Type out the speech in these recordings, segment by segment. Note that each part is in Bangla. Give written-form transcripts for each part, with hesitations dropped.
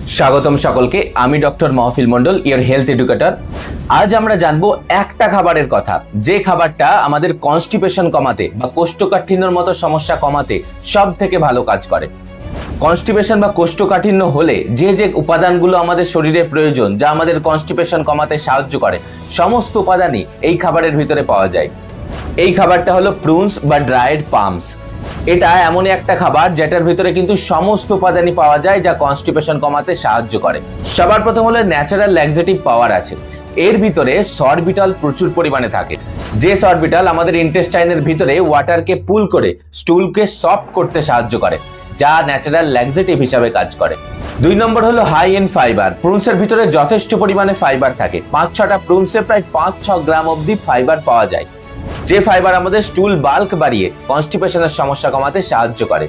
স্বাগতম সকলকে। আমি doctor Mahfil Mondal, your health educator. আজ আমরা জানবো একটা খাবারের কথা, যে খাবারটা আমাদের কনস্টিপেশন কমাতে বা কোষ্ঠকাঠিন্যর মতো সমস্যা কমাতে সব থেকে ভালো কাজ করে। কনস্টিপেশন বা কোষ্ঠকাঠিন্য হলে যে যে উপাদানগুলো আমাদের শরীরে প্রয়োজন, যা আমাদের কনস্টিপেশন কমাতে সাহায্য করে, সমস্ত উপাদানই এই খাবারের ভিতরে পাওয়া যায়। এই খাবারটা হলো প্রুনস বা ড্রাইড পামস। এটা এমনই একটা খাবার যেটার ভিতরে কিন্তু সমস্ত উপাদানই পাওয়া যায় যা কনস্টিপেশন কমাতে সাহায্য করে। সবার প্রথম হলো ন্যাচারাল ল্যাক্সেটিভ পাওয়ার আছে। এর ভিতরে সরবিটল প্রচুর পরিমাণে থাকে, যে সরবিটল আমাদের ইন্টেস্টাইনের ভিতরে ওয়াটারকে পুল করে স্টুলকে সফট করতে সাহায্য করে, যা ন্যাচারাল ল্যাক্সেটিভ হিসাবে কাজ করে। 2 নম্বর হলো হাই ইন ফাইবার। প্রুনসের ভিতরে যথেষ্ট পরিমাণে ফাইবার থাকে। 5-6টা প্রুনসে প্রায় 5-6 গ্রাম অবধি ফাইবার পাওয়া যায়, যে ফাইবার আমাদের স্টুল বাল্ক বাড়িয়ে কনস্টিপেশনের সমস্যা কমাতে সাহায্য করে।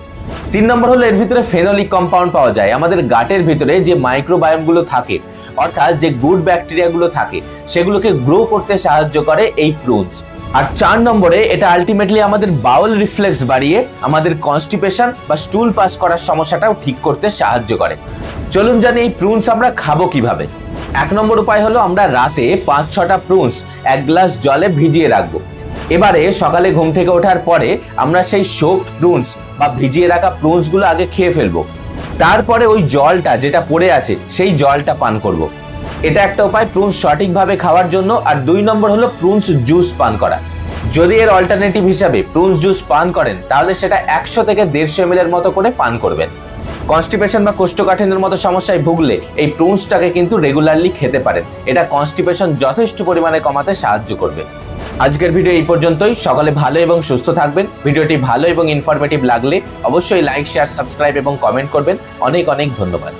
3 নম্বর হলো এর ভিতরে ফেনোলিক কম্পাউন্ড পাওয়া যায়। আমাদের গাটের ভিতরে যে মাইক্রোবায়োমগুলো থাকে, অর্থাৎ যে গুড ব্যাকটেরিয়াগুলো থাকে, সেগুলোকে গ্রো করতে সাহায্য করে এই প্রুনস। আর 4 নম্বরে এটা আলটিমেটলি আমাদের বাউল রিফ্লেক্স বাড়িয়ে আমাদের কনস্টিপেশন বা স্টুল পাস করার সমস্যাটাও ঠিক করতে সাহায্য করে। চলুন জানি এই প্রুনস আমরা খাবো কিভাবে। 1 নম্বর উপায় হলো আমরা রাতে 5-6টা প্রুনস 1 গ্লাস জলে ভিজিয়ে রাখবো। এবারে সকালে ঘুম থেকে ওঠার পরে আমরা সেই সোকড প্রুনস বা ভিজিয়ে রাখা প্রুনস গুলো আগে খেয়ে ফেলবো। তারপরে ওই জলটা যেটা পড়ে আছে সেই জলটা পান করব। এটা একটা উপায় প্রুনস সঠিকভাবে খাওয়ার জন্য। আর 2 নম্বর হলো প্রুনস জুস পান করা। যদি এর অল্টারনেটিভ হিসাবে প্রুনস জুস পান করেন, তাহলে সেটা 100 থেকে 150 ml এর মতো করে পান করবেন। কনস্টিপেশন বা কোষ্ঠকাঠিন্যের মতো সমস্যায় ভুগলে এই প্রুনসটাকে কিন্তু রেগুলারলি খেতে পারেন। এটা কনস্টিপেশন যথেষ্ট পরিমাণে কমাতে সাহায্য করবে। আজকের ভিডিও এই পর্যন্তই। সকলে ভালো এবং সুস্থ থাকবেন। ভিডিওটি ভালো এবং ইনফরমেটিভ লাগলে অবশ্যই লাইক, শেয়ার, সাবস্ক্রাইব এবং কমেন্ট করবেন। অনেক অনেক ধন্যবাদ।